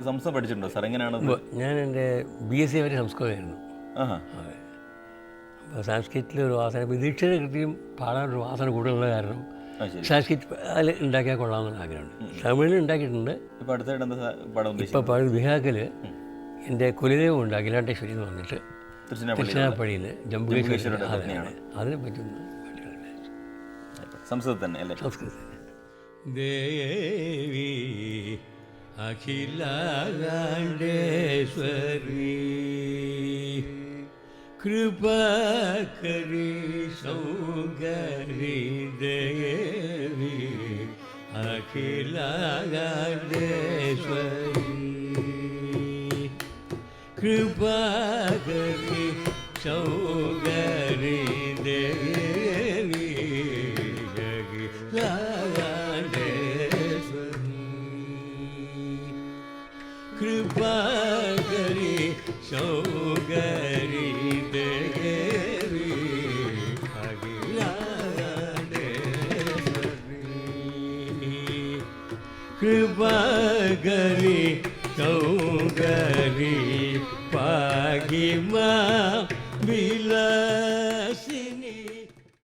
സംസ്കൃതം പഠിച്ചിട്ടുണ്ടോ സാർ? എങ്ങനെയാണ്? ഞാൻ എൻ്റെ BSc വരെ സംസ്കൃതമായിരുന്നു. അതെ. അപ്പോൾ സാൻസ്ക്രിറ്റിൽ ഒരു വാസന, ദീക്ഷയുടെ കൃത്യം പാടാനൊരു വാസന കൂടുതലുള്ള കാരണം സാൻസ്ക്രിറ്റ് അതിൽ ഉണ്ടാക്കിയാൽ കൊള്ളാമെന്ന് ആഗ്രഹമുണ്ട്. തമിഴിൽ ഉണ്ടാക്കിയിട്ടുണ്ട്. ഇപ്പോൾ പാടും ബിഹാക്കിൽ എൻ്റെ കുലദേവം ഉണ്ട്, അഖിലാണ്ടേശ്വരി എന്ന് പറഞ്ഞിട്ട്, തിരുച്ചിനാപ്പള്ളിയിൽ ജംബുകേശ്വരി. അതിനെ പറ്റുന്ന സംസ്കൃതം തന്നെ അല്ലേ? സംസ്കൃതം. ദേവി അഖിലാണ്ടേശ്വരി കൃപകരി സൗകരി ദേവി അഖിലാണ്ടേശ്വരി കൃപകരി സൗകരി ദേവി അഖിലാണ്ടേശ്വരി കൃപകരി സൗകരി ദേവി അഖിലാണ്ടേശ്വരി കൃപകരി സൗകരി പാഹിമ വില